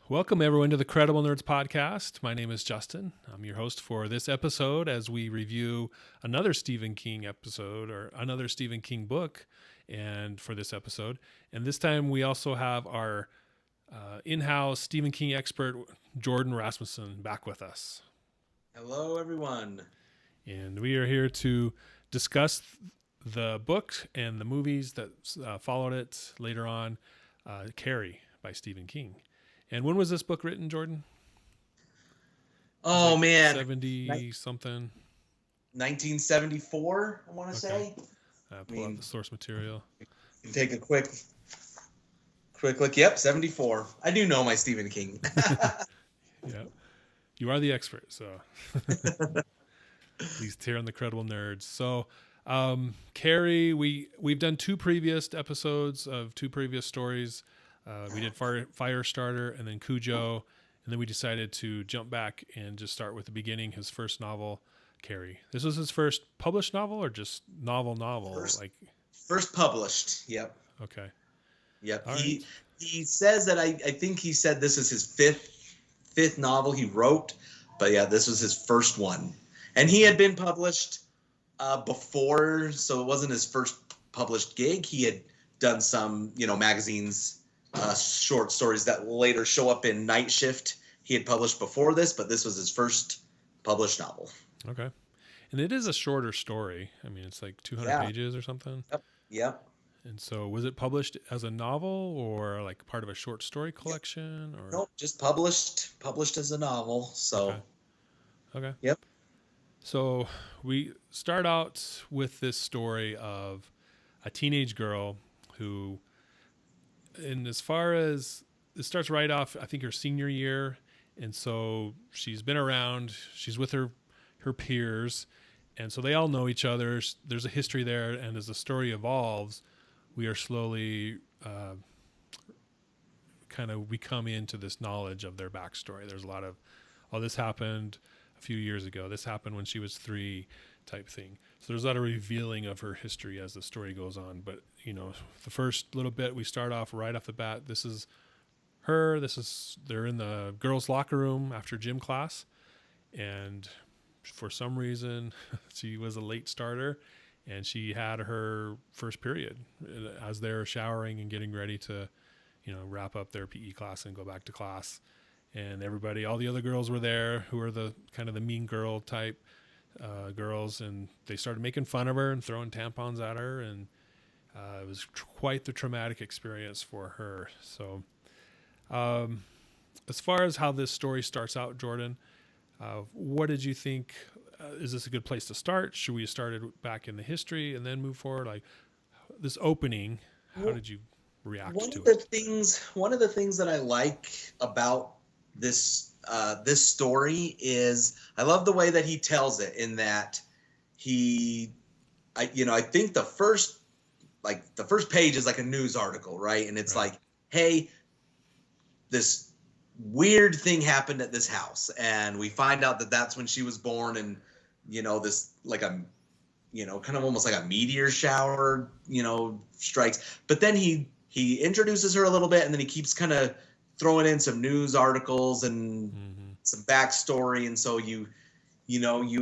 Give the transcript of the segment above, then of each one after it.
Welcome, everyone, to the Credible Nerds podcast. My name is Justin. I'm your host for this episode as we review another Stephen King episode or another Stephen King book and for this episode. And this time we also have our in-house Stephen King expert, Jordan Rasmussen, back with us. Hello, everyone. And we are here to discuss the book and the movies that followed it later on, Carrie by Stephen King. And when was this book written, Jordan? Oh, man. 70 something. 1974, I want to say. Pull up the source material. Take a quick look. Yep, 74. I do know my Stephen King. Yeah. You are the expert, so at least here on the Credible Nerds. So, Carrie, we've done two previous episodes of two previous stories. We did Firestarter and then Cujo, and then we decided to jump back and just start with the beginning, his first novel, Carrie. This was his first published novel or just novel? First published, yep. Okay. Yep. All He right. says that I think he said this is his fifth novel he wrote, but yeah, this was his first one. And he had been published before, so it wasn't his first published gig. He had done some, magazines, short stories that later show up in Night Shift. He had published before this, but this was his first published novel. Okay. And it is a shorter story. I mean, it's like 200 pages or something. Yep. And so was it published as a novel or like part of a short story collection? Or Nope, just published as a novel. So Okay. Yep. So we start out with this story of a teenage girl who, and as far as it starts right off, I think her senior year. And so she's been around, she's with her peers. And so they all know each other. There's a history there. And as the story evolves, we are slowly we come into this knowledge of their backstory. There's a lot of, this happened a few years ago. This happened when she was 3 type thing. So there's a lot of revealing of her history as the story goes on. But, the first little bit, we start off right off the bat. This is her. They're in the girls' locker room after gym class. And for some reason, she was a late starter. And she had her first period as they're showering and getting ready to, wrap up their PE class and go back to class. And everybody, all the other girls were there who were the kind of the mean girl type girls. And they started making fun of her and throwing tampons at her. And it was quite the traumatic experience for her. So as far as how this story starts out, Jordan, what did you think? Is this a good place to start? Should we start it back in the history and then move forward? Like this opening, how did you react to it? One of the things that I like about this story is I love the way that he tells it, in that I think the first page is like a news article, right? And it's like, hey, this weird thing happened at this house, and we find out that that's when she was born, and this like a kind of almost like a meteor shower strikes. But then he introduces her a little bit, and then he keeps kind of throwing in some news articles and some backstory, and so you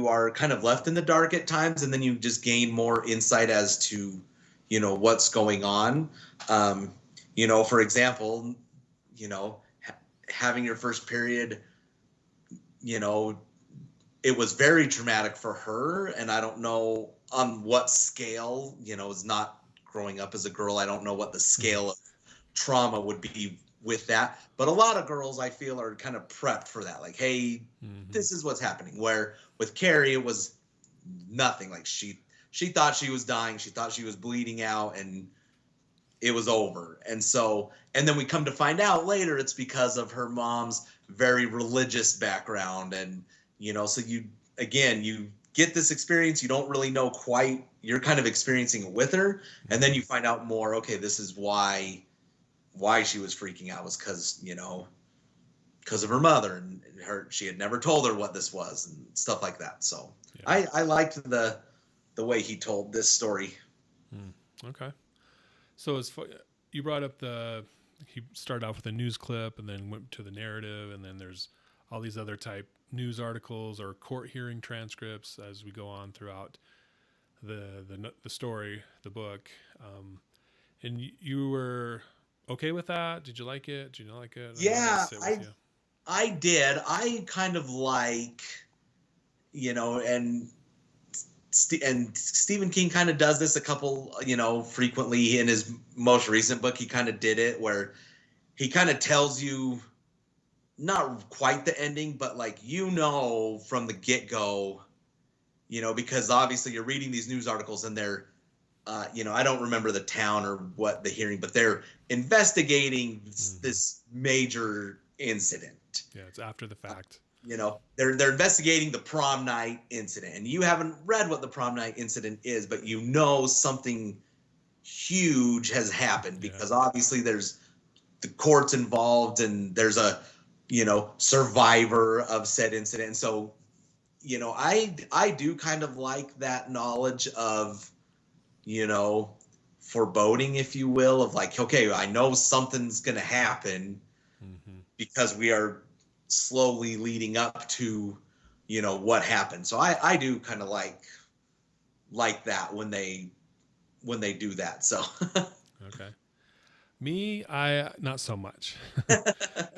are kind of left in the dark at times, and then you just gain more insight as to what's going on. For example, having your first period, it was very traumatic for her. And I don't know on what scale, is not growing up as a girl. I don't know what the scale of trauma would be with that. But a lot of girls, I feel, are kind of prepped for that. Like, hey, this is what's happening. Where with Carrie, it was nothing. Like she thought she was dying. She thought she was bleeding out, and it was over. And then we come to find out later it's because of her mom's very religious background. And, so you get this experience. You don't really know quite, you're kind of experiencing it with her. And then you find out more, okay, this is why she was freaking out, was because of her mother, and she had never told her what this was and stuff like that. So yeah. I liked the way he told this story. Okay. So as far, you brought up the he started off with a news clip and then went to the narrative, and then there's all these other type news articles or court hearing transcripts as we go on throughout the story, the book. And you were okay with that? Did you like it? Did you not like it? How did that Yeah, sit with you? I did. I kind of like, and Stephen King kind of does this a couple, frequently. In his most recent book, he kind of did it where he kind of tells you not quite the ending, but like, from the get-go, because obviously you're reading these news articles and they're, I don't remember the town or what the hearing, but they're investigating this major incident. Yeah, it's after the fact. They're investigating the prom night incident, and you haven't read what the prom night incident is, but something huge has happened because obviously there's the courts involved and there's a survivor of said incident. And so I do kind of like that knowledge of foreboding, if you will, of like, okay, I know something's gonna happen because we are slowly leading up to what happened. So I do kind of like that when they do that. So Okay. Me, I not so much.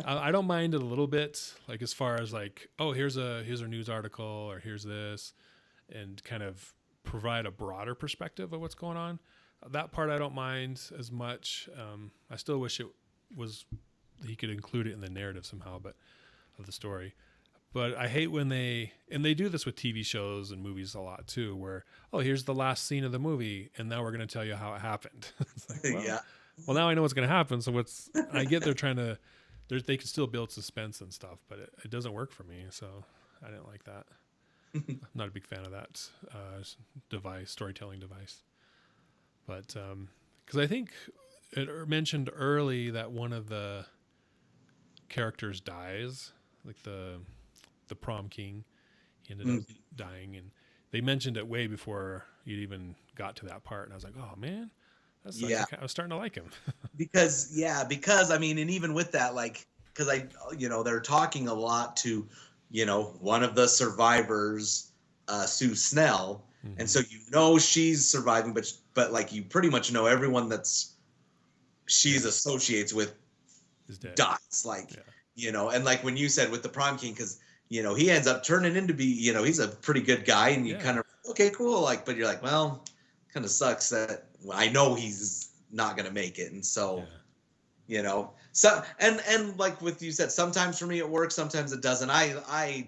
I don't mind it a little bit, like as far as like, oh, here's a news article or here's this, and kind of provide a broader perspective of what's going on. That part I don't mind as much. I still wish he could include it in the narrative somehow, but of the story. But I hate when they do this with TV shows and movies a lot too, where, oh, here's the last scene of the movie, and now we're going to tell you how it happened. It's like, well, yeah. Well, now I know what's going to happen. So I get they're trying to, they can still build suspense and stuff, but it doesn't work for me. So I didn't like that. I'm not a big fan of that storytelling device. But because I think it mentioned early that one of the characters dies, like the prom king. He ended up dying, and they mentioned it way before you even got to that part. And I was like, oh man. I was starting to like him. because I mean, and even with that, like, because they're talking a lot to, one of the survivors, Sue Snell, and so she's surviving, but like you pretty much know everyone she's associates with dies, like and like when you said with the prom king, because he ends up turning into be he's a pretty good guy, and you kind of okay, cool, like, but you're like, well, kind of sucks that I know he's not going to make it. And so, so, and like with you said, sometimes for me it works, sometimes it doesn't. I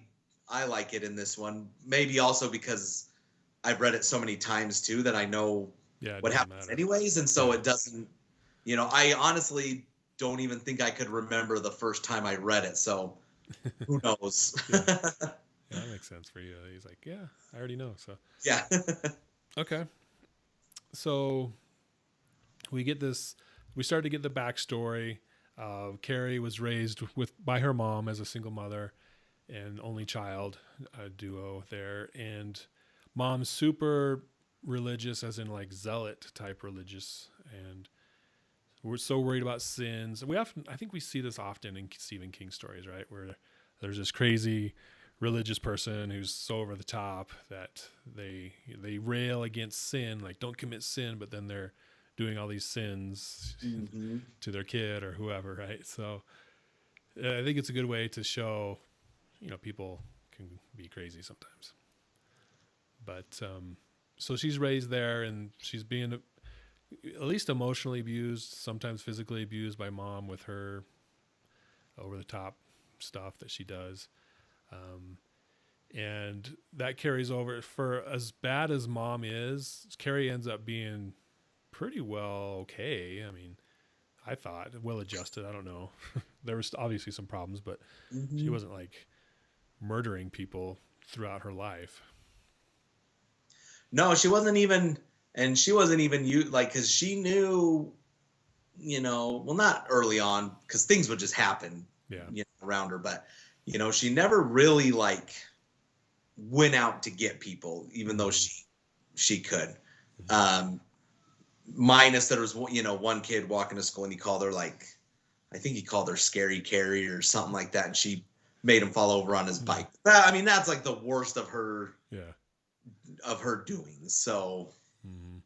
like it in this one, maybe also because I've read it so many times too, that I know what happens anyways. And so it doesn't, I honestly don't even think I could remember the first time I read it. So who knows? Yeah, that makes sense for you. He's like, yeah, I already know. So yeah. Okay. So we start to get the backstory. Carrie was raised by her mom as a single mother and only child, a duo there. And mom's super religious, as in like zealot type religious. And we're so worried about sins. And I think we see this often in Stephen King stories, right? Where there's this crazy religious person who's so over the top that they rail against sin, like don't commit sin, but then they're doing all these sins to their kid or whoever, right? So I think it's a good way to show, people can be crazy sometimes. But so she's raised there, and she's being at least emotionally abused, sometimes physically abused by mom with her over the top stuff that she does. And that carries over. For as bad as mom is, Carrie ends up being pretty well okay. I mean, I thought well adjusted. I don't know. There was obviously some problems, but she wasn't like murdering people throughout her life. No, she wasn't even, because she knew, well, not early on, because things would just happen, around her, but she never really like went out to get people, even though she could. Minus there was one kid walking to school, and he called her like I think he called her Scary Carrie or something like that, and she made him fall over on his Yeah. bike. I mean, that's like the worst of her Yeah. doings. So Mm-hmm.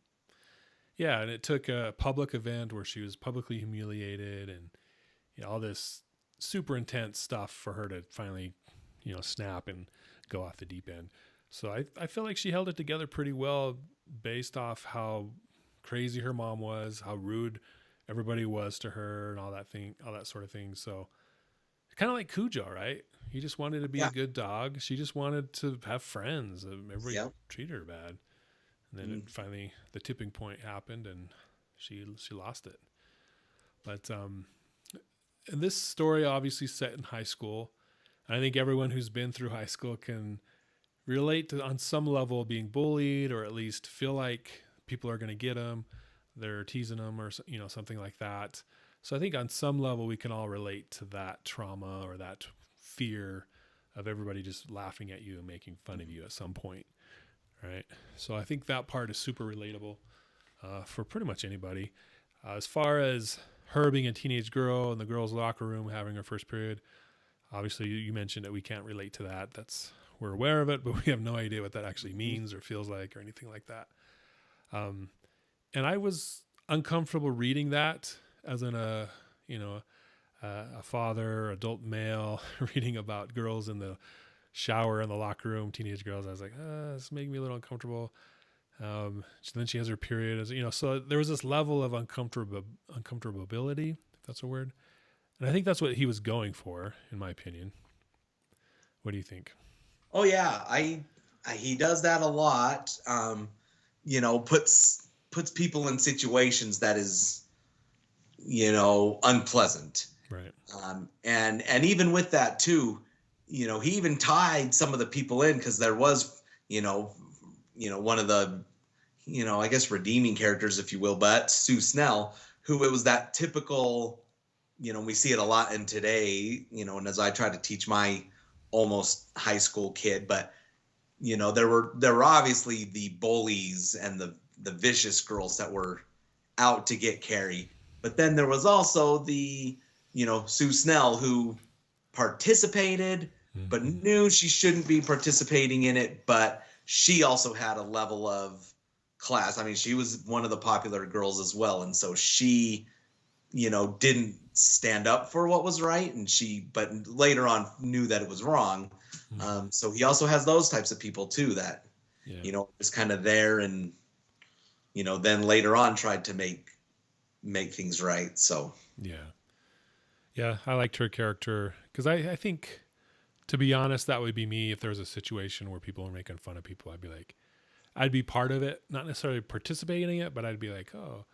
Yeah, and it took a public event where she was publicly humiliated and all this super intense stuff for her to finally, snap and go off the deep end. So I feel like she held it together pretty well based off how crazy her mom was, how rude everybody was to her and all that sort of thing. So kind of like Cujo, right? He just wanted to be a yeah, good dog. She just wanted to have friends. Everybody yeah. treated her bad. And then it finally, the tipping point happened and she lost it. But and this story obviously set in high school. I think everyone who's been through high school can relate to, on some level, being bullied, or at least feel like people are going to get them, they're teasing them, or something like that. So I think on some level we can all relate to that trauma or that fear of everybody just laughing at you and making fun of you at some point, right? So I think that part is super relatable for pretty much anybody. As far as her being a teenage girl in the girls' locker room having her first period, obviously you mentioned that we can't relate to that. We're aware of it, but we have no idea what that actually means or feels like or anything like that. And I was uncomfortable reading that as a father, adult male, reading about girls in the shower in the locker room, teenage girls. I was like, this is making me a little uncomfortable. Then she has her period, so there was this level of uncomfortability, if that's a word. And I think that's what he was going for, in my opinion. What do you think? Oh yeah, he does that a lot. Puts people in situations that is, unpleasant. Right. And even with that too, he even tied some of the people in because there was, one of the, I guess redeeming characters, if you will, but Sue Snell, who it was that typical, we see it a lot in today, and as I try to teach my almost high school kid, but there were obviously the bullies and the vicious girls that were out to get Carrie, but then there was also the Sue Snell who participated but knew she shouldn't be participating in it, but she also had a level of class. I mean, she was one of the popular girls as well, and so she didn't stand up for what was right, but later on knew that it was wrong. So he also has those types of people too that just kind of there, and then later on tried to make things right. So yeah, I liked her character because I think, to be honest, that would be me if there was a situation where people were making fun of people. I'd be part of it, not necessarily participating in it, but I'd be like, oh,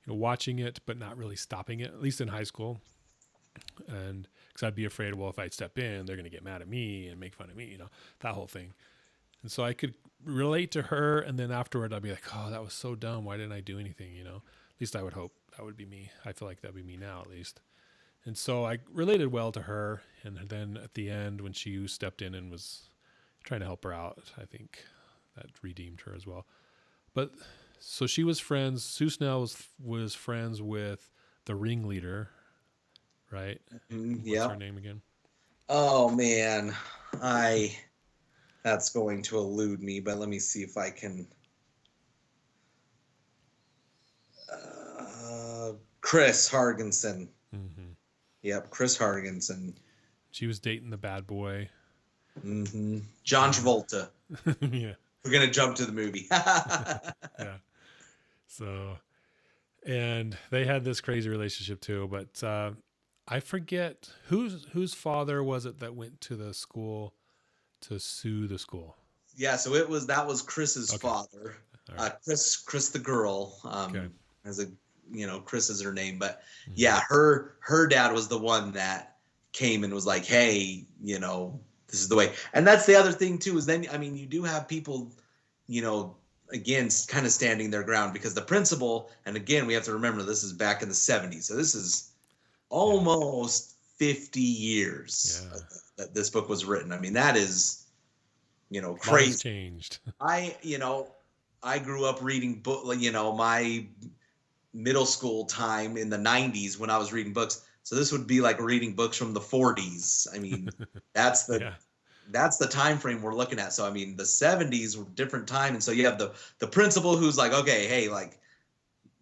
watching it, but not really stopping it, at least in high school. And because I'd be afraid, well, if I step in, they're going to get mad at me and make fun of me, that whole thing. And so I could relate to her. And then afterward, I'd be like, oh, that was so dumb. Why didn't I do anything? At least I would hope that would be me. I feel like that'd be me now, at least. And so I related well to her. And then at the end, when she stepped in and was trying to help her out, I think that redeemed her as well. But so she was friends. Sue Snell was friends with the ringleader, right? What's her name again? Oh man, that's going to elude me, but let me see if I can. Chris Hargensen. Mm-hmm. Yep, Chris Hargensen. She was dating the bad boy. Mm-hmm. John Travolta. Yeah. We're gonna jump to the movie. Yeah. So, and they had this crazy relationship too, but I forget whose father was it that went to the school to sue the school. Yeah, so that was Chris's father. Right. Chris the girl. As a Chris is her name, but yeah, her dad was the one that came and was like, hey, this is the way. And that's the other thing too, is then, I mean, you do have people, again, kind of standing their ground, because the principal, and again, we have to remember this is back in the 70s. So this is almost 50 years that this book was written. I mean, that is, crazy. Changed. I grew up reading book, my middle school time in the 90s when I was reading books. So this would be like reading books from the 40s. I mean, that's the Yeah. that's the time frame we're looking at. So I mean, the 70s were a different time, and so you have the principal who's like, okay, hey, like,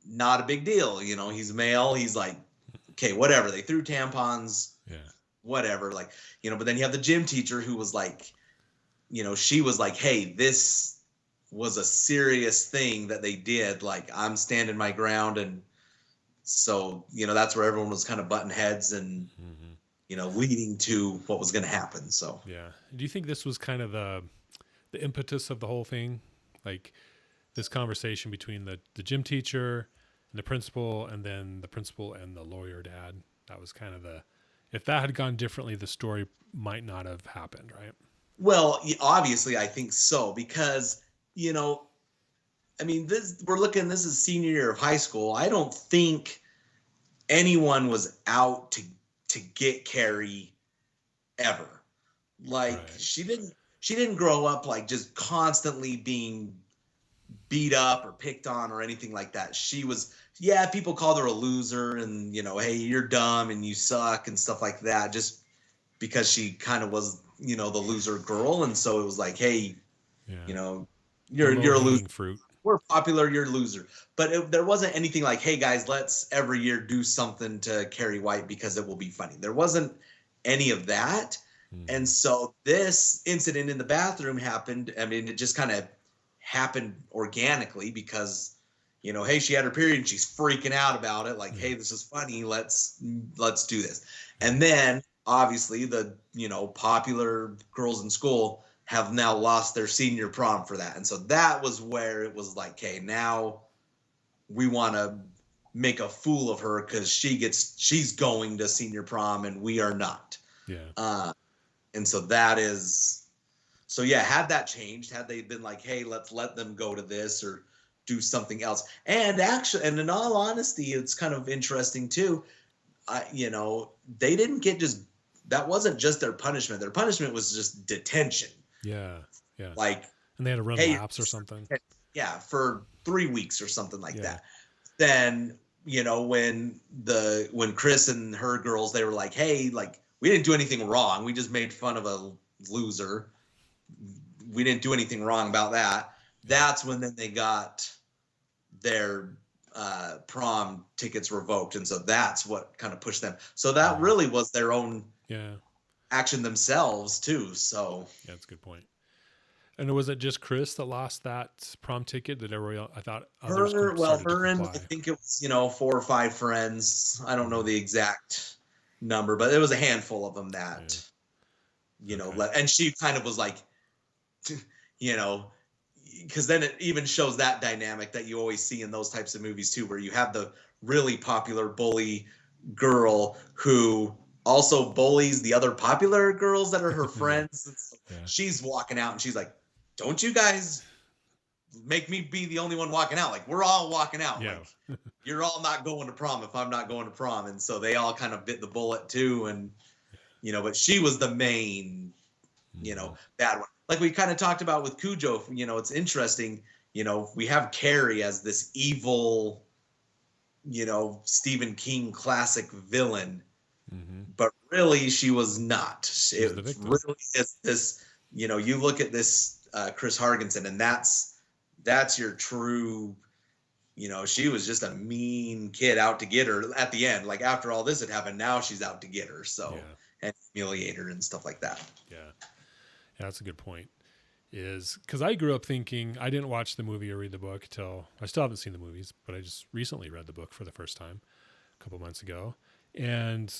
not a big deal, he's male, he's like, okay, whatever. They threw tampons, Yeah. whatever, like, but then you have the gym teacher who was like, she was like, hey, this was a serious thing that they did. Like, I'm standing my ground. And so, that's where everyone was kind of butting heads and, Hmm. leading to what was going to happen. So, Yeah. Do you think this was kind of the impetus of the whole thing? Like this conversation between the gym teacher and the principal, and then the principal and the lawyer dad. That was kind of if that had gone differently, the story might not have happened, right? well, obviously, I think so, because, I mean, this is senior year of high school. I don't think anyone was out to get Carrie ever. Like, Right. she didn't grow up like just constantly being beat up or picked on or anything like that. She was, yeah, people called her a loser and, hey, you're dumb and you suck and stuff like that, just because she kind of was, the loser girl. And so it was like, hey, Yeah. you know, The you're low a loser. hanging fruit. We're popular, you're a loser. But there wasn't anything like, hey guys, let's every year do something to Carrie White because it will be funny. There wasn't any of that. And Hmm. so this incident in the bathroom happened. I mean, it just kind of happened organically because, hey, she had her period and she's freaking out about it. Like, Yeah. hey, this is funny. Let's do this. Yeah. And then obviously the, popular girls in school have now lost their senior prom for that. And so that was where it was like, okay, now we want to make a fool of her because she's going to senior prom and we are not. Yeah. And so that is, so yeah, had that changed, had they been like, hey, let's let them go to this or do something else. And actually, and in all honesty, it's kind of interesting too. They didn't get just, that wasn't just their punishment. Their punishment was just detention. Yeah. Yeah. Like, And they had to run hey, laps or something. yeah, for 3 weeks or something like Yeah. that. Then, when Chris and her girls, they were like, hey, like, we didn't do anything wrong. We just made fun of a loser. We didn't do anything wrong about that. Yeah. That's when then they got their prom tickets revoked. And so that's what kind of pushed them. So that really was their own Yeah. action themselves too. So Yeah, that's a good point. And was it just Chris that lost that prom ticket? Did everybody else, I thought others started to her and I comply. think it was, 4 or 5 friends. I don't know Yeah. the exact number, but it was a handful of them that, Okay. and she kind of was like, you know, because then it even shows that dynamic that you always see in those types of movies too, where you have the really popular bully girl who also bullies the other popular girls that are her Yeah. friends. And so Yeah. she's walking out and she's like, don't you guys make me be the only one walking out. Like, we're all walking out. Yeah. Like, you're all not going to prom if I'm not going to prom. And so they all kind of bit the bullet too. And, but she was the main, Mhm. bad one. Like we kind of talked about with Cujo, it's interesting, we have Carrie as this evil, Stephen King classic villain, Mhm. but really she was not. She was It the victim. really is this, you look at this Chris Hargensen, and that's your true, she was just a mean kid out to get her at the end. Like, after all this had happened, now she's out to get her. So, Yeah. and humiliate her and stuff like that. Yeah. Yeah, that's a good point. Is because I grew up thinking I didn't watch the movie or read the book till I still haven't seen the movies, but I just recently read the book for the first time a couple months ago. And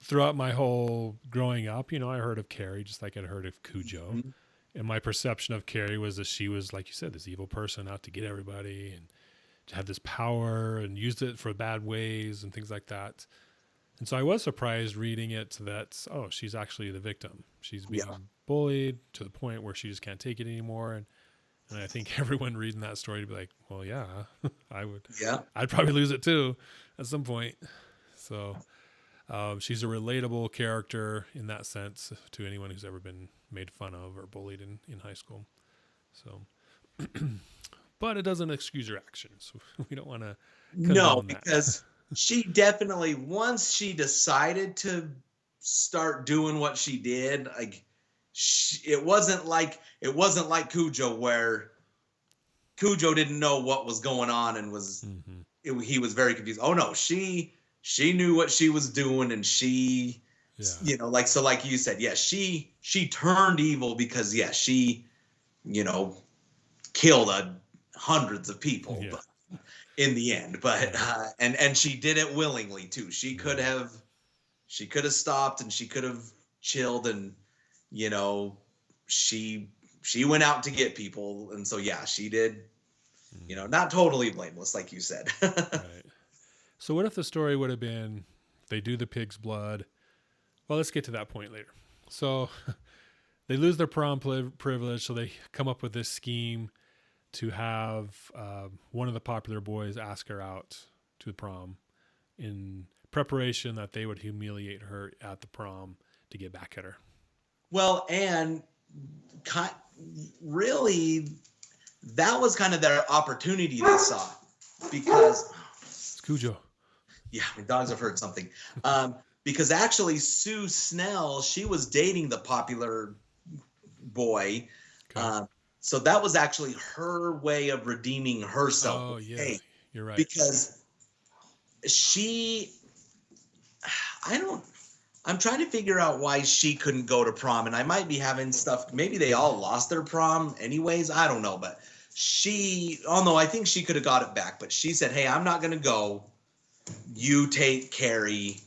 throughout my whole growing up, I heard of Carrie just like I'd heard of Cujo. Mhm. And my perception of Carrie was that she was, like you said, this evil person out to get everybody and had this power and used it for bad ways and things like that. And so I was surprised reading it that, oh, she's actually the victim. She's being Yeah. bullied to the point where she just can't take it anymore. And I think everyone reading that story would be like, well, yeah, I would. Yeah. I'd probably lose it too at some point. So she's a relatable character in that sense to anyone who's ever been made fun of or bullied in high school. So, but it doesn't excuse her actions. We don't want to No, condone that. because she definitely, once she decided to start doing what she did, like it wasn't like Cujo, where Cujo didn't know what was going on and Hmm. he was very confused. Oh no, she knew what she was doing, and she, Yeah. like, so like you said, yeah, she turned evil because, yeah, she, you know killed hundreds of people, Yeah. but in the end, but Right. and she did it willingly too. Right. She could have stopped, and she could have chilled, and, you know she she went out to get people, and so yeah, she did, Hmm. not totally blameless, like you said. Right. So what if the story would have been they do the pig's blood? Well, let's get to that point later. So they lose their prom privilege, so they come up with this scheme to have one of the popular boys ask her out to the prom in preparation that they would humiliate her at the prom to get back at her. Well, and really, that was kind of their opportunity they saw, because, It's Cujo. yeah, my dogs have heard something. Because actually, Sue Snell, she was dating the popular boy. Okay. Um, so that was actually her way of redeeming herself. Oh yeah, Hey, you're right. because she, I don't, I'm trying to figure out why she couldn't go to prom. And I might be having stuff, maybe they all lost their prom anyways. I don't know. But oh no, I think she could have got it back. But she said, hey, I'm not going to go. You take Carrie,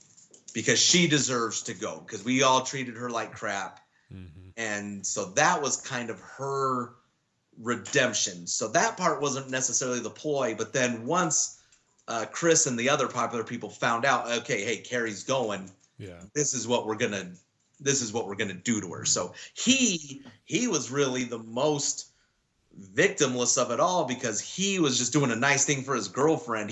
because she deserves to go, because we all treated her like crap. Mm-hmm. And so that was kind of her redemption. So that part wasn't necessarily the ploy, but then once Chris and the other popular people found out, okay, hey, Carrie's going, Yeah. this is what we're gonna do to her. So he was really the most victimless of it all, because he was just doing a nice thing for his girlfriend.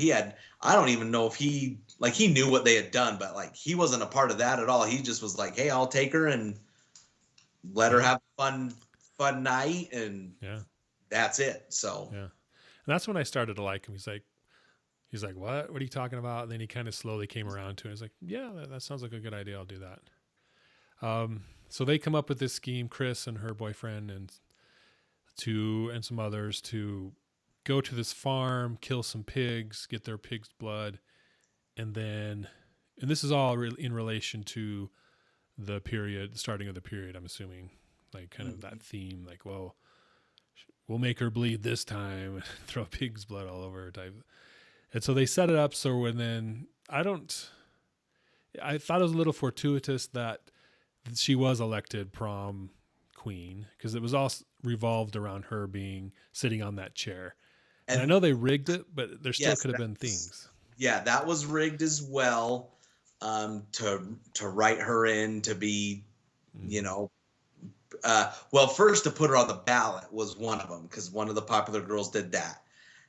I don't even know if he knew what they had done, but like he wasn't a part of that at all. He just was like, hey, I'll take her and let her Yeah. have a fun night, and Yeah. that's it. So Yeah. And that's when I started to like him. He's like, what? What are you talking about? And then he kind of slowly came around to it. He's like, yeah, that sounds like a good idea. I'll do that. So they come up with this scheme, Chris and her boyfriend and some others, to go to this farm, kill some pigs, get their pig's blood, and this is all in relation to the period, the starting of the period. I'm assuming, like kind of that theme, like, well, we'll make her bleed this time and throw pig's blood all over her type. And so they set it up so when then I thought it was a little fortuitous that she was elected prom queen because it was all revolved around her being sitting on that chair. And I and know they rigged it, but there still yes, could have been things. that was rigged as well, to write her in to be, you Mm-hmm. know, well, first to put her on the ballot was one of them, because one of the popular girls did that,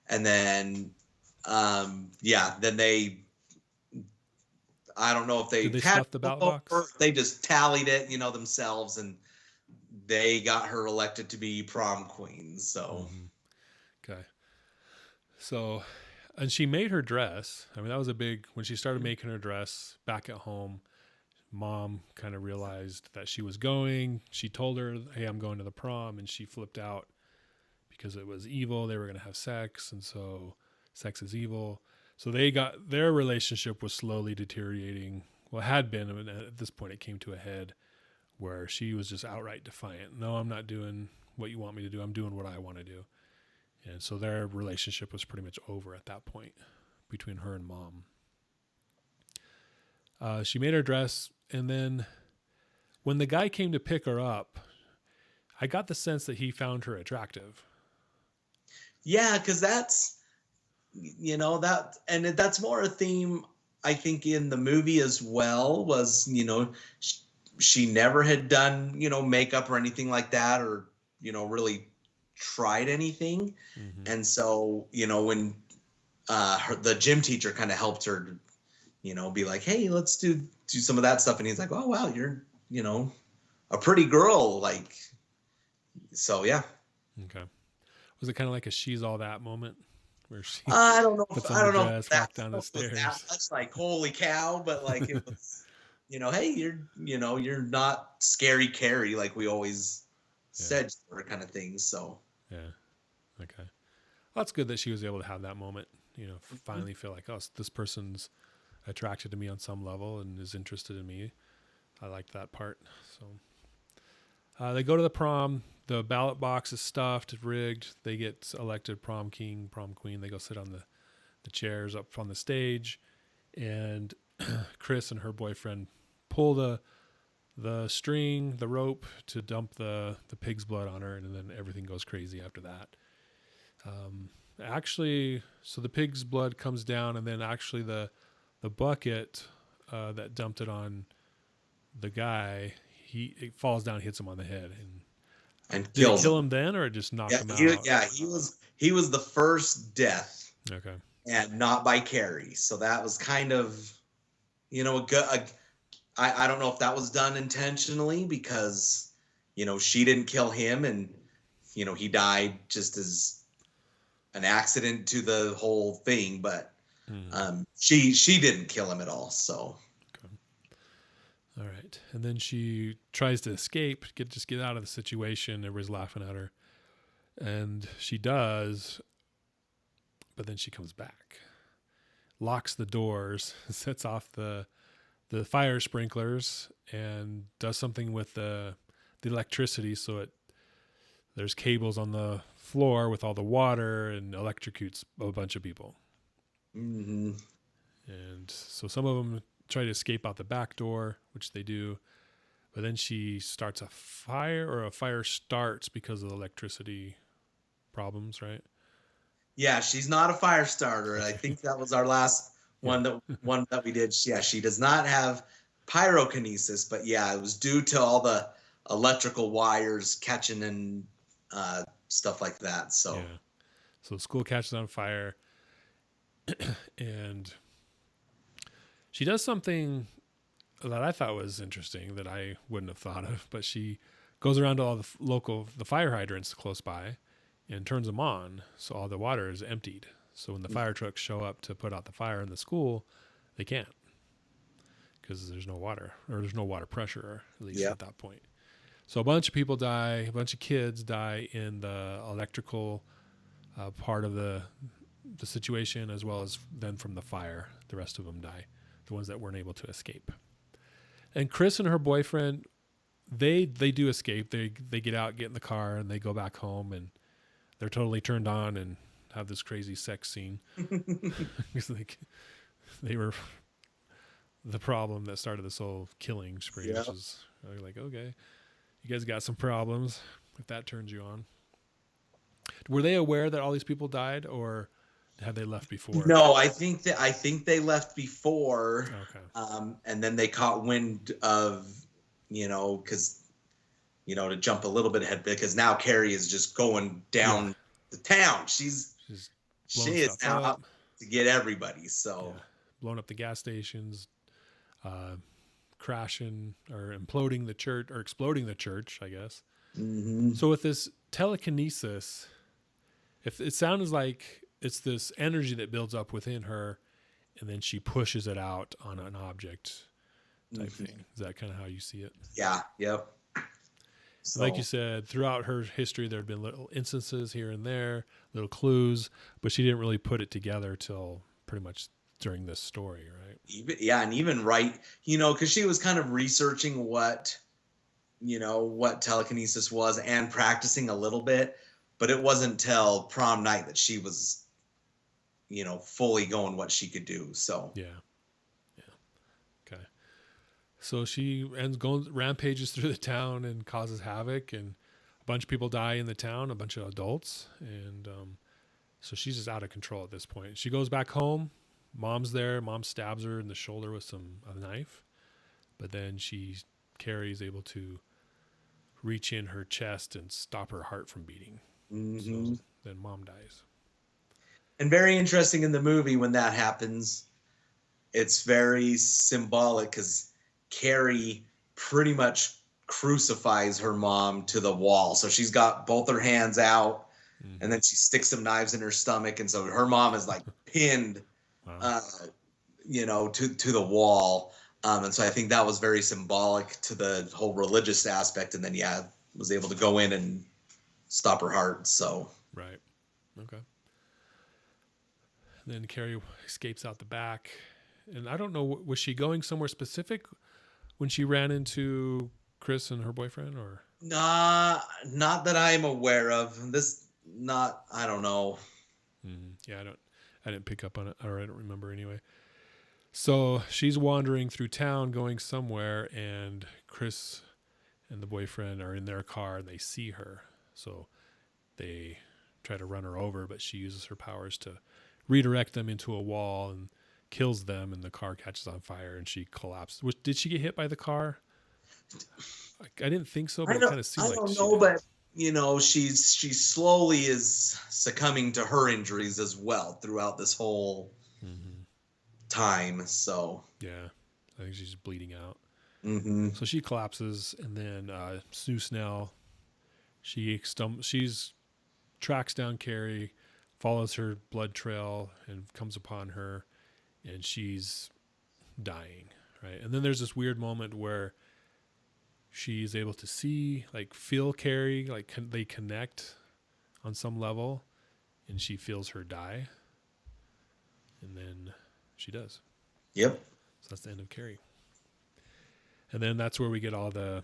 and then, then I don't know if Did they they had stuff the a ballot vote, or box? they just tallied it, themselves, and they got her elected to be prom queen. So Mm-hmm. Okay. So, and she made her dress. I mean, that was a big, when she started making her dress back at home, mom kind of realized that she was going. She told her, hey, I'm going to the prom. And she flipped out because it was evil. They were going to have sex. And so sex is evil. So their relationship was slowly deteriorating. Well, it had been. I mean, at this point, it came to a head where she was just outright defiant. No, I'm not doing what you want me to do. I'm doing what I want to do. And so their relationship was pretty much over at that point between her and mom. She made her dress, and then when the guy came to pick her up, I got the sense that he found her attractive. yeah, because that's more a theme, I think, in the movie as well. Was, she never had done, makeup or anything like that, or, really tried anything. Mm-hmm. And so, when the gym teacher kind of helped her, be like, hey, let's do some of that stuff, and he's like, oh wow, you're, a pretty girl, like, so yeah. Okay. Was it kind of like a she's all that moment where she I don't know if puts on I the don't know if dress, that walk down the was that stairs. much like holy cow, but like it was, hey, you're not scary Carrie like we always Yeah, said you were kind of thing. So yeah. Okay. Well, that's good that she was able to have that moment. mhm. Finally feel like, oh, this person's attracted to me on some level and is interested in me. I liked that part. So they go to the prom. The ballot box is stuffed, rigged. They get elected prom king, prom queen. They go sit on the chairs up on the stage, and Chris and her boyfriend pull the string, the rope to dump the pig's blood on her, and then everything goes crazy after that. Actually, so the pig's blood comes down, and then actually the bucket that dumped it on the guy, it falls down, hits him on the head, and And did it kills kill him. him then, or it just knocked Yeah, him out? he was the first death, Okay. and not by Carrie. So that was kind of a good. I don't know if that was done intentionally because she didn't kill him, and he died just as an accident to the whole thing, but Hmm. she didn't kill him at all. So Okay. All right. And then she tries to escape, just get out of the situation. Everybody's laughing at her, and she does, but then she comes back, locks the doors, sets off the fire sprinklers, and does something with the electricity, so there's cables on the floor with all the water and electrocutes a bunch of people. mhm. And so some of them try to escape out the back door, which they do. But then she starts a fire, or a fire starts because of the electricity problems, right? Yeah, she's not a fire starter. I Okay. think that was our last Yeah. one that we did. Yeah, she does not have pyrokinesis, but yeah, it was due to all the electrical wires catching and stuff like that. So Yeah. So the school catches on fire, and she does something that I thought was interesting that I wouldn't have thought of, but she goes around to all the fire hydrants close by and turns them on, so all the water is emptied. So when the fire trucks show up to put out the fire in the school, they can't, because there's no water, or there's no water pressure, at least yeah. at that point. So a bunch of people die, a bunch of kids die in the electrical part of the situation, as well as then from the fire. The rest of them die, the ones that weren't able to escape. And Chris and her boyfriend, they do escape. They get out, get in the car, and they go back home, and they're totally turned on and have this crazy sex scene. Because they were the problem that started this whole killing spree, Yeah. which is like, okay, you guys got some problems if that turns you on. Were they aware that all these people died, or had they left before? No, I think they left before, Okay. and then they caught wind of, because to jump a little bit ahead, because now Carrie is just going Yeah. down the town. She's She's she blowing is stuff now up. out to get everybody. So Yeah. Blowing up the gas stations, uh, crashing or imploding the church, or exploding the church, I guess. mhm. So with this telekinesis, if it sounds like it's this energy that builds up within her, and then she pushes it out on an object type Mhm. thing. Is that kind of how you see it? Yeah, yep. Like you So said, throughout her history, there had been little instances here and there, little clues, but she didn't really put it together till pretty much during this story, right? even right, because she was kind of researching what telekinesis was and practicing a little bit, but it wasn't till prom night that she was, fully going what she could do. So Yeah. Yeah. Okay. So she ends going rampages through the town and causes havoc, and a bunch of people die in the town, a bunch of adults, and so she's just out of control at this point. She goes back home. Mom's there. Mom stabs her in the shoulder with a knife, but then Carrie is able to reach in her chest and stop her heart from beating. hmm So then mom dies. and very interesting in the movie when that happens. It's very symbolic because Carrie pretty much crucifies her mom to the wall. So she's got both her hands out, and then she sticks some knives in her stomach, and so her mom is like pinned, Wow. to the wall. And so I think that was very symbolic to the whole religious aspect. And then, yeah, was able to go in and stop her heart. So, Right. Okay. Then Carrie escapes out the back, and I don't know, was she going somewhere specific when she ran into Chris and her boyfriend, or? not that I'm aware of. I don't know. Yeah, I didn't pick up on it, or I don't remember anyway. So she's wandering through town, going somewhere, and Chris and the boyfriend are in their car, and they see her. So they try to run her over, but she uses her powers to redirect them into a wall and kills them, and the car catches on fire and she collapses. Did she get hit by the car? I didn't think so, but it kind of seemed I like don't she know, did. but she slowly is succumbing to her injuries as well throughout this whole Mm-hmm. time. So, Yeah, I think she's bleeding out. mm-hmm. So she collapses, and then Sue Snell, she's tracks down Carrie, follows her blood trail, and comes upon her, and she's dying, right? And then there's this weird moment where she's able to see, like, feel Carrie, like they connect on some level, and she feels her die, and then she does. Yep. So that's the end of Carrie. And then that's where we get all the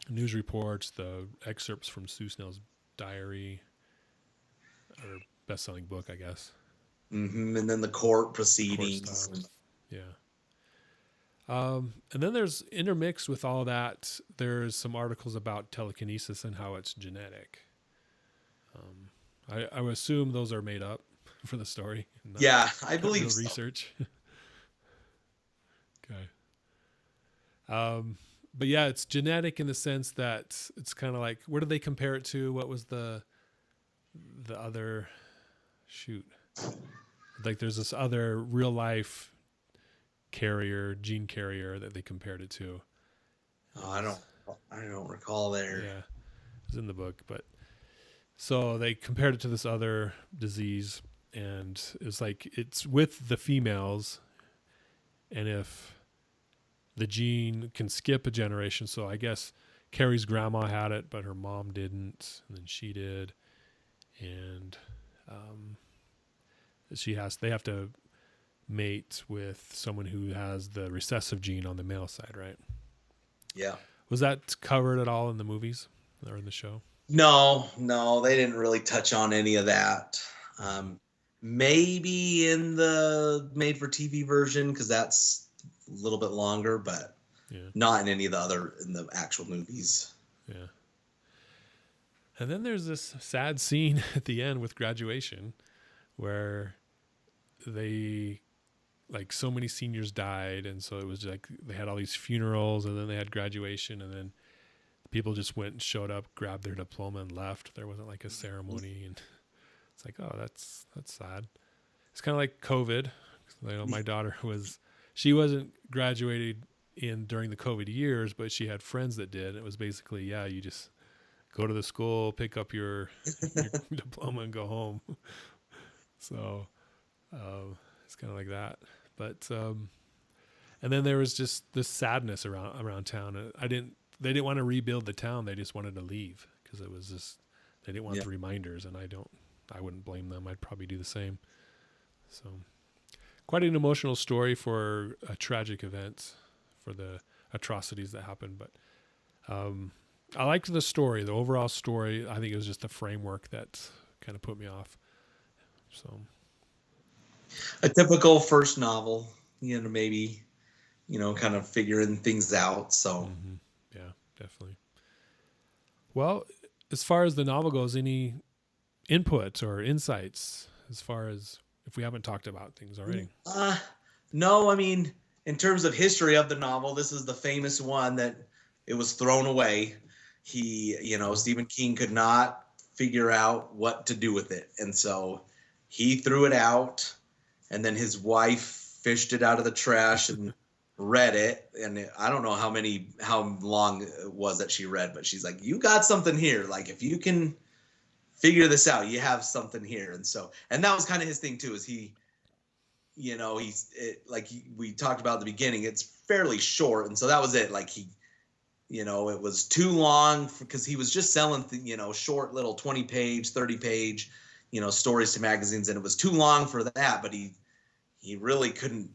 news reports, the excerpts from Sue Snell's diary, or best-selling book, I guess. Mm-hmm. And then the court Court proceedings. style. Yeah. And then there's intermixed with all that, there's some articles about telekinesis and how it's genetic. I would assume those are made up for the story. Yeah, I Not believe real so. research. Okay. But yeah, it's genetic in the sense that it's kind of like, where do they compare it to? What was the other shoot? Like there's this other real life gene carrier that they compared it to. Oh, I don't recall there. Yeah, it's in the book, but so they compared it to this other disease, and it's like it's with the females, and if the gene can skip a generation, so I guess Carrie's grandma had it, but her mom didn't, and then she did, and they have to mate with someone who has the recessive gene on the male side, right? Yeah. Was that covered at all in the movies or in the show? No, they didn't really touch on any of that. Maybe in the made for TV version, because that's a little bit longer, but Yeah. not in any of in the actual movies. Yeah. And then there's this sad scene at the end with graduation where so many seniors died, and so it was like they had all these funerals, and then they had graduation, and then people just went and showed up, grabbed their diploma, and left. There wasn't like a ceremony, and it's like, oh, that's sad. It's kind of like COVID. My daughter she wasn't graduated during the COVID years, but she had friends that did. It was basically, yeah, you just go to the school, pick up your diploma, and go home. So it's kind of like that. But and then there was just this sadness around town. They didn't want to rebuild the town. They just wanted to leave because it was just they didn't want the reminders, and I wouldn't blame them. I'd probably do the same. So quite an emotional story for a tragic event, for the atrocities that happened. But I liked the story, the overall story. I think it was just the framework that kind of put me off. So A typical first novel, maybe, kind of figuring things out. So, yeah, definitely. Well, as far as the novel goes, any input or insights as far as if we haven't talked about things already? No, I mean, in terms of history of the novel, this is the famous one that it was thrown away. Stephen King could not figure out what to do with it. And so he threw it out, and then his wife fished it out of the trash and read it. And I don't know how long it was that she read, but she's like, you got something here. Like, if you can figure this out. You have something here. And so, and that was kind of his thing too, is he, you know, we talked about at the beginning, it's fairly short. And so that was it. Like he, you know, it was too long because he was just selling, you know, short little 20 page, 30 page, you know, stories to magazines. And it was too long for that, but he really couldn't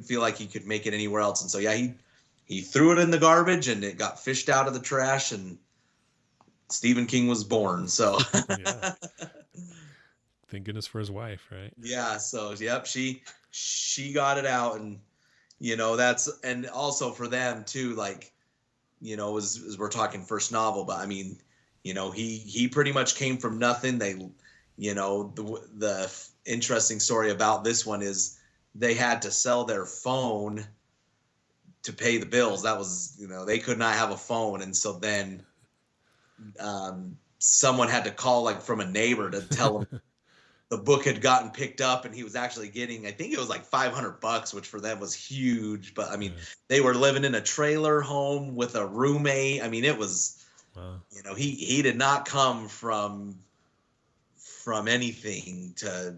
feel like he could make it anywhere else. And so, yeah, he threw it in the garbage and it got fished out of the trash and Stephen King was born. So, Yeah. Thank goodness for his wife, right? yeah. So, yep, she got it out. And, you know, and also for them too, like, you know, as we're talking first novel, but I mean, you know, he pretty much came from nothing. They, you know, the interesting story about this one is they had to sell their phone to pay the bills. That was, you know, they could not have a phone. And so then someone had to call like from a neighbor to tell him the book had gotten picked up and he was actually getting, I think it was like $500, which for them was huge. But I mean, they were living in a trailer home with a roommate. I mean, it was, you know, he did not come from anything to,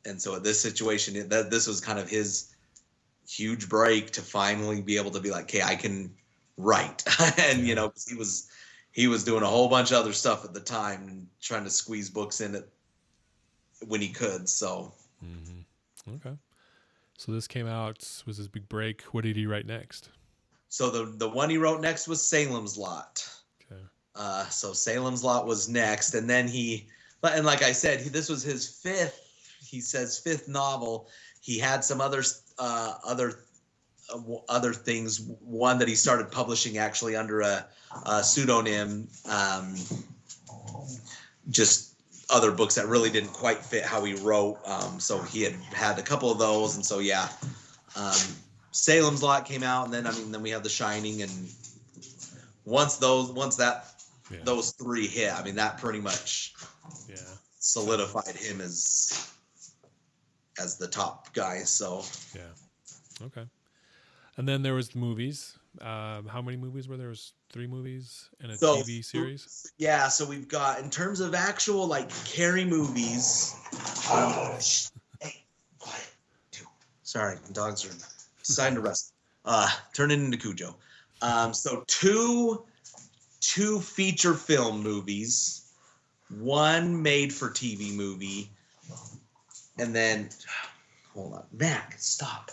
and so at this situation, this was kind of his huge break to finally be able to be like, hey, I can write. And, you know, he was doing a whole bunch of other stuff at the time and trying to squeeze books in it when he could. So, okay. So this came out, was his big break. What did he write next? So the one he wrote next was Salem's Lot. Okay. So Salem's Lot was next. And then and like I said, this was his fifth novel. He had some other things. One that he started publishing actually under a pseudonym, just other books that really didn't quite fit how he wrote. So he had a couple of those. And so, yeah, Salem's Lot came out. And then we have The Shining. And once those three hit, I mean, that pretty much solidified him as the top guy. So, yeah. Okay. And then there was the movies. How many movies were there? Was 3 movies and a TV series? Yeah, so we've got, in terms of actual like Carrie movies. Hey, quiet. Sorry, the dogs are deciding to rest. Turning into Cujo. So two feature film movies, one made for TV movie, and then hold on, Mac, stop.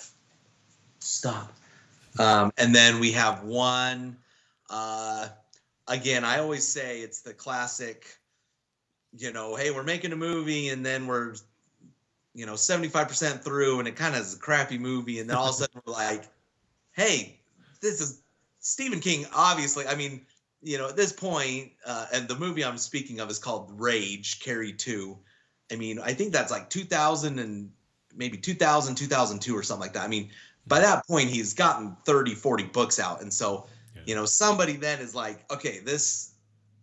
And then we have one. Again, I always say it's the classic, you know, hey, we're making a movie and then we're, you know, 75% through and it kind of is a crappy movie. And then all of a sudden we're like, hey, this is Stephen King. Obviously, I mean, you know, at this point, and the movie I'm speaking of is called Rage, Carrie 2. I mean, I think that's like 2000 and maybe 2002 or something like that. I mean, by that point, he's gotten 30, 40 books out. And so, you know, somebody then is like, okay, this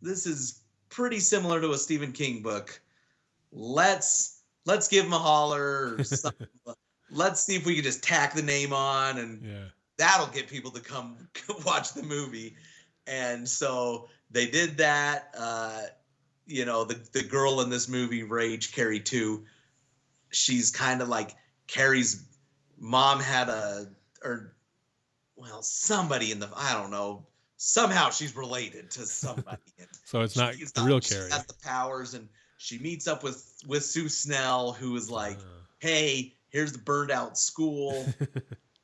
is pretty similar to a Stephen King book. Let's give him a holler. Or something. Let's see if we can just tack the name on and that'll get people to come watch the movie. And so they did that. You know, the girl in this movie, Rage, Carrie 2, she's kind of like Carrie's mom had somebody I don't know, somehow she's related to somebody. So it's not the real Carrie. She has the powers, and she meets up with Sue Snell, who is like, hey, here's the burned out school,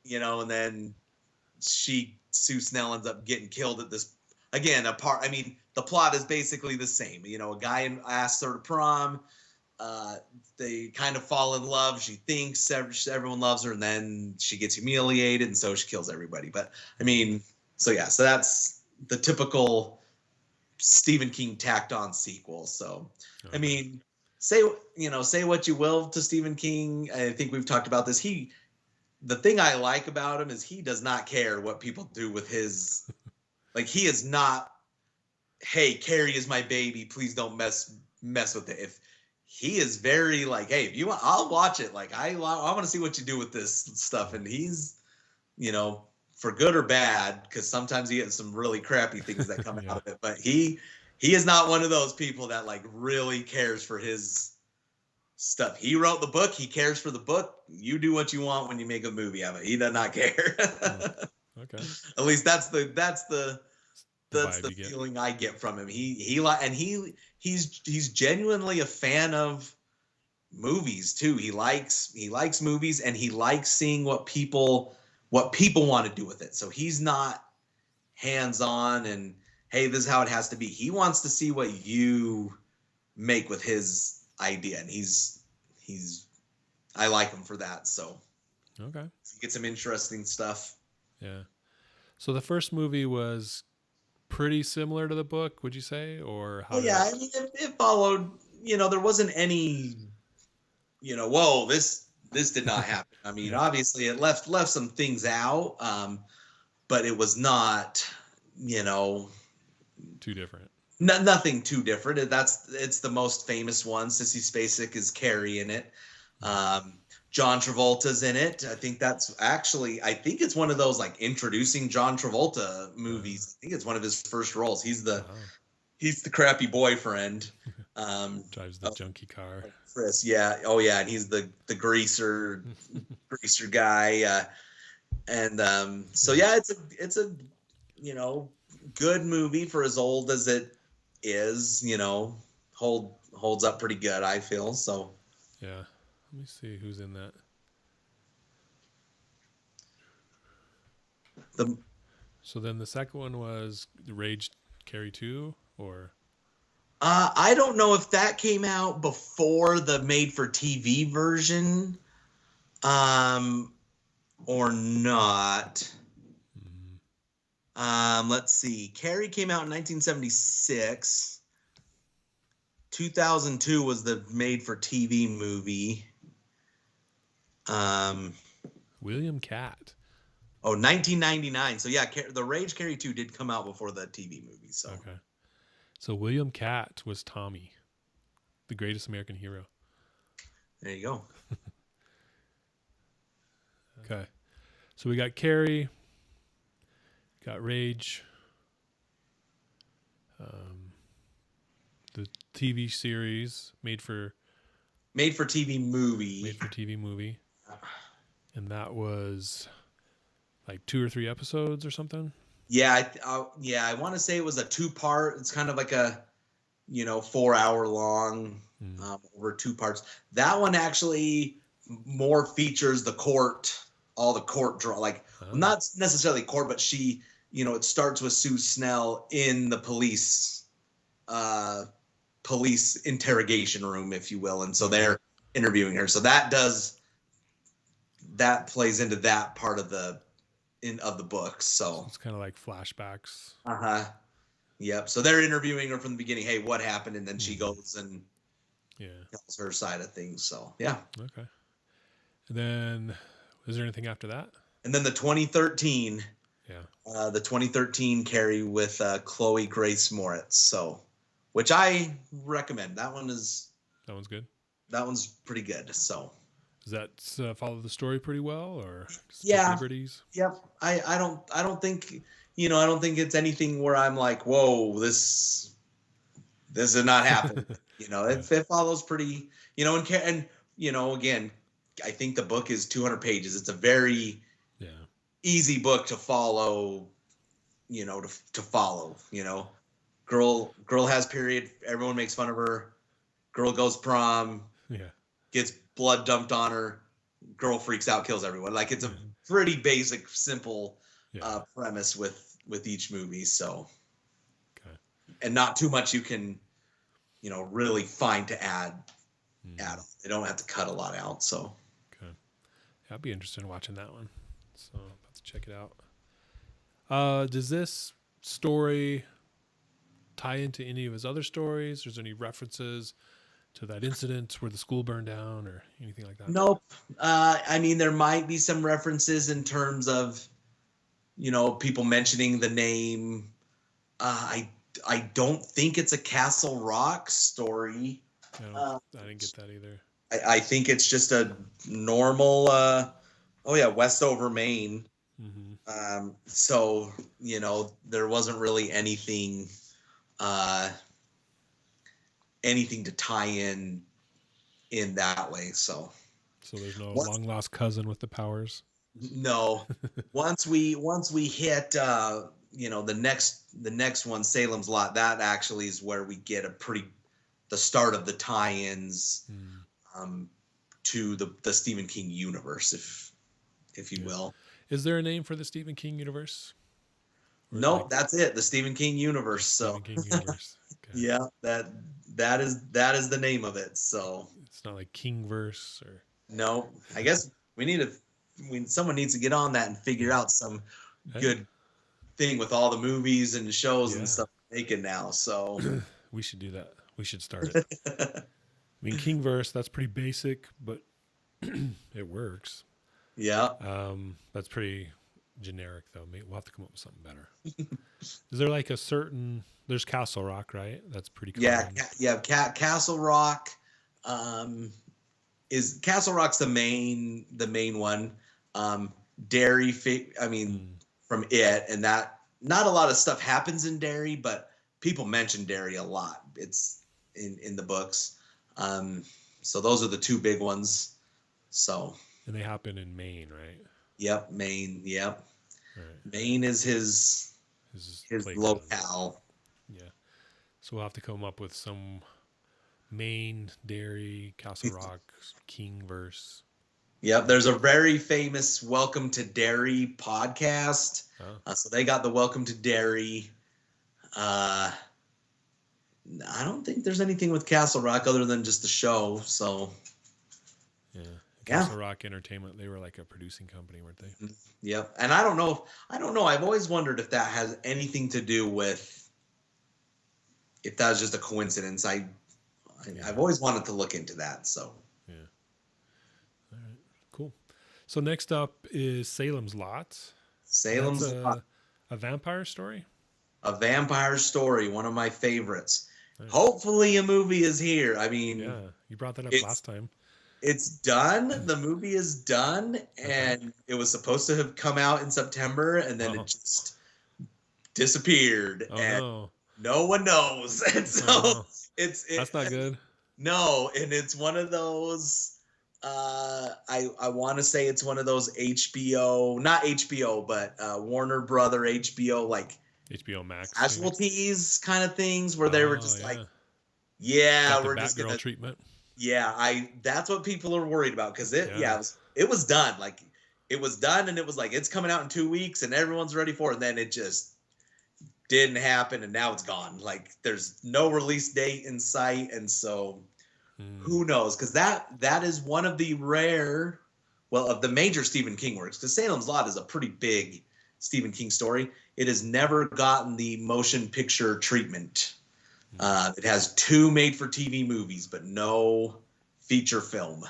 you know, and then Sue Snell ends up getting killed at this, again, I mean, the plot is basically the same. You know, a guy asks her to prom, they kind of fall in love. She thinks everyone loves her, and then she gets humiliated, and so she kills everybody. But I mean, so that's the typical Stephen King tacked on sequel. So, I mean, say what you will to Stephen King. I think we've talked about this. The thing I like about him is he does not care what people do with his, like, he is not, hey, Carrie is my baby, please don't mess with it. If he is very like, hey, if you want, I'll watch it. Like, I want to see what you do with this stuff. And he's, you know, for good or bad, because sometimes he gets some really crappy things that come out of it. But he he is not one of those people that like really cares for his stuff. He wrote the book. He cares for the book. You do what you want when you make a movie of it. He does not care. Okay. At least that's the The vibe you get. feeling I get from him. He's genuinely a fan of movies too. He likes movies, and he likes seeing what people want to do with it. So he's not hands on and hey, this is how it has to be. He wants to see what you make with his idea, and he's I like him for that. So Okay. you get some interesting stuff. Yeah. So the first movie was pretty similar to the book, would you say, or how? Oh yeah, I mean it followed. There wasn't any. Whoa, this did not happen. I mean, Yeah. obviously it left some things out, but it was not. Too different. Nothing too different. It's the most famous one. Sissy Spacek is Carrie in it. John Travolta's in it. I think it's one of those like introducing John Travolta movies. I think it's one of his first roles. He's the crappy boyfriend. Drives the junky car. Chris, yeah. Oh yeah, and he's the greaser guy. So yeah, it's a good movie for as old as it is. Holds up pretty good, I feel. So Yeah. Let me see who's in that. So then the second one was Rage Carrie 2, or I don't know if that came out before the made for TV version, or not. Let's see. Carrie came out in 1976. 2002 was the made for TV movie. William Catt. 1999. So yeah, the Rage Carrie 2 did come out before the TV movie. So Okay. So William Catt was Tommy, the greatest American hero. there you go. Okay. So we got Carrie, got Rage, the TV series made for TV movie. And that was like 2 or 3 episodes or something. Yeah, I want to say it was a 2-part. It's kind of like a 4-hour long, over 2 parts. That one actually more features all the court draw, like not necessarily court, but she, it starts with Sue Snell in the police interrogation room, if you will, and so they're interviewing her. So that plays into that part of the book. So it's kind of like flashbacks. Yep. So they're interviewing her from the beginning. Hey, what happened? And then she goes and tells her side of things. So yeah. Okay. And then, is there anything after that? And then the 2013. Yeah. The 2013 Carrie with Chloe Grace Moritz. So, which I recommend. That one's good. That one's pretty good. So. Does that follow the story pretty well, or yeah, liberties? Yep. I don't think I don't think it's anything where I'm like, whoa, this did not happen. It follows pretty, and again, I think the book is 200 pages. It's a very easy book to follow. To follow. Girl has period. Everyone makes fun of her. Girl goes prom. Yeah. Gets blood dumped on her. Girl freaks out, kills everyone. Like it's a pretty basic, simple premise with each movie. So, and not too much you can, really find to add. They don't have to cut a lot out. So, I'd be interested in watching that one. So I'll have to check it out. Does this story tie into any of his other stories? Is there any references to that incident where the school burned down or anything like that? Nope. I mean, there might be some references in terms of, people mentioning the name. I don't think it's a Castle Rock story. I didn't get that either. I think it's just a normal, Westover, Maine. So, there wasn't really anything anything to tie in that way. So there's no Once, long lost cousin with the powers. no, once we hit the next one, Salem's Lot, that actually is where we get the start of the tie-ins Hmm. um, to the Stephen King universe, if you Yeah. will. Is there a name for the Stephen King universe? Or Nope, that's it, the Stephen King universe. just So Stephen King universe? Okay. yeah, that is the name of it. So It's not like Kingverse or no, I guess someone needs to get on that and figure yeah. out some Hey, good thing with all the movies and shows and yeah. stuff making now. So We should do that. We should start it. I mean, Kingverse, that's pretty basic, but it works. yeah, That's pretty generic, though. We'll have to come up with something better. Is there like a certain? There's Castle Rock, right? That's pretty common. yeah. Castle Rock is Castle Rock's the main one. Derry, I mean, from it, and that not a lot of stuff happens in Derry, but people mention Derry a lot. It's in the books. So those are the two big ones. So And they happen in Maine, right? yep, Maine. Yep, Right. Maine is his His his playground. locale. Yeah. So we'll have to come up with some Maine, Derry, Castle Rock, Kingverse. Yep, there's a very famous Welcome to Derry podcast. Oh, So they got the Welcome to Derry. I don't think there's anything with Castle Rock other than just the show. So yeah. yeah, Castle Rock Entertainment. They were like a producing company, weren't they? yep. And I don't know. I've always wondered if that has anything to do with if that was just a coincidence. I've always wanted to look into that. So Yeah. All right. Cool. So next up is Salem's Lot. Salem's That's Lot, a vampire story. a vampire story, one of my favorites. Nice. Hopefully, a movie is here. I mean, Yeah, you brought that up it's last time. it's done. The movie is done, and it was supposed to have come out in September, and then Oh. it just disappeared, Oh and no. no one knows. And so Oh, it's that's not good. No, and it's one of those. I want to say it's one of those HBO, not HBO, but Warner Brother HBO, like HBO Max. maybe? casualties kind of things, where they were just yeah. like, yeah, Got the we're just Batgirl gonna. treatment. Yeah, that's what people are worried about, because Yeah. it was done. Like, it was done, and it was like, it's coming out in 2 weeks and everyone's ready for it. And then it just didn't happen, and now it's gone. Like, there's no release date in sight, and so who knows? Because that is one of the rare, well, of the major Stephen King works. Because Salem's Lot is a pretty big Stephen King story. It has never gotten the motion picture treatment. It has 2 made-for-TV movies, but no feature film.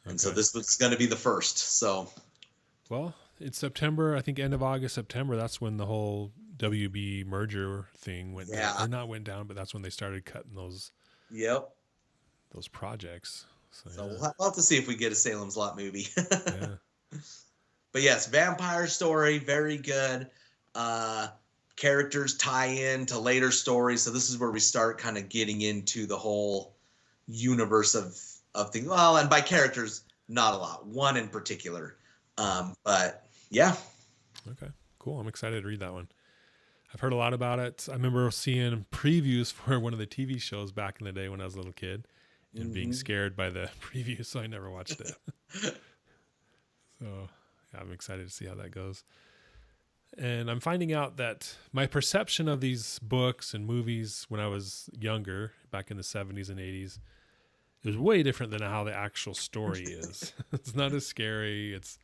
And so Okay. this was going to be the first. So Well, it's September. I think end of August, September. That's when the whole WB merger thing went down, Yeah. or not went down, but that's when they started cutting those yep. projects. So, So yeah. we'll have to see if we get a Salem's Lot movie. Yeah. But yes, vampire story, very good. Characters tie in to later stories, so this is where we start kind of getting into the whole universe of things. Well, and by characters, not a lot. One in particular, but yeah, Okay. Cool. I'm excited to read that one. I've heard a lot about it. I remember seeing previews for one of the TV shows back in the day when I was a little kid, and being scared by the previews, so I never watched it. So yeah, I'm excited to see how that goes. And I'm finding out that my perception of these books and movies when I was younger, back in the 70s and 80s, is way different than how the actual story is. It's not as scary. It's,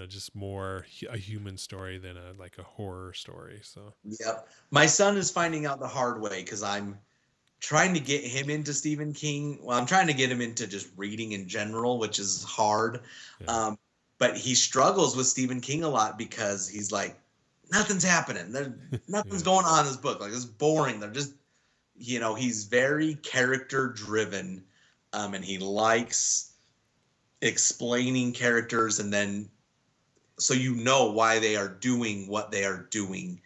just more a human story than a horror story. So yep. My son is finding out the hard way because I'm trying to get him into Stephen King. Well, I'm trying to get him into just reading in general, which is hard. Yeah. But he struggles with Stephen King a lot because he's like, nothing's happening. Nothing's going on in this book. Like, it's boring. They're just, he's very character driven, and he likes explaining characters, and then so why they are doing what they are doing.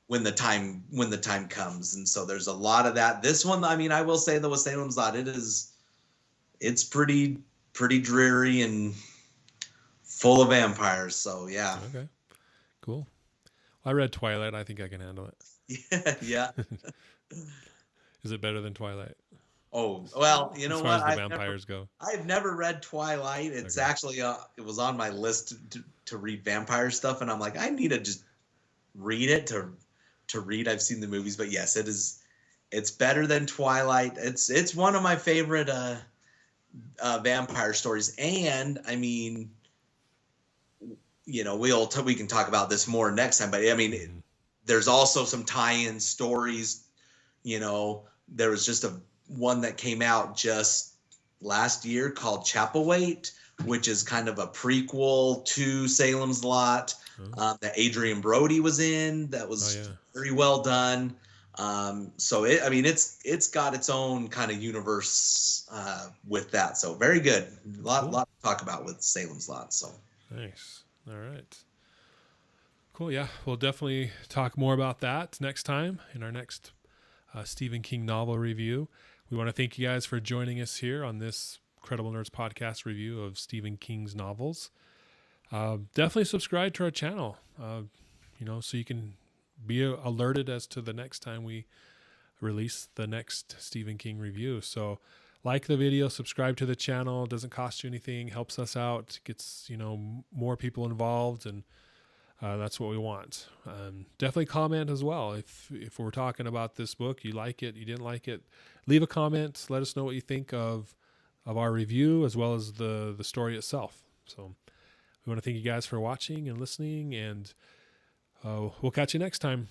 when the time comes. And so there's a lot of that. This one, I mean, I will say though, with Salem's Lot, it's pretty dreary and full of vampires. So yeah. Okay. Cool. I read Twilight. I think I can handle Yeah, yeah. it. Is it better than Twilight Oh, well, you as know far what? as the vampires go? I've never read Twilight. It's Okay. actually it was on my list to read vampire stuff, and I'm like, I need to just read it to read. I've seen the movies, but yes, it is. It's better than Twilight. It's one of my favorite vampire stories, and I mean, you know, we can talk about this more next time. But I mean, Mhm. there's also some tie-in stories. You know, there was just a one that came out just last year called Chapelwaite, which is kind of a prequel to Salem's Lot Oh. that Adrian Brody was in. That Oh was yeah. very well done. So I mean, it's got its own kind of universe with that. So very good. Cool. Lot to talk about with Salem's Lot. So Nice. All right. Cool. Yeah, we'll definitely talk more about that next time in our next Stephen King novel review. We want to thank you guys for joining us here on this Credible Nerds podcast review of Stephen King's novels. Definitely subscribe to our channel, so you can be alerted as to the next time we release the next Stephen King review. So like the video, subscribe to the channel. It doesn't cost you anything, helps us out, gets, more people involved, and that's what we want. Definitely comment as well. If we're talking about this book, you like it, you didn't like it, leave a comment. Let us know what you think of our review as well as the story itself. So we want to thank you guys for watching and listening, and we'll catch you next time.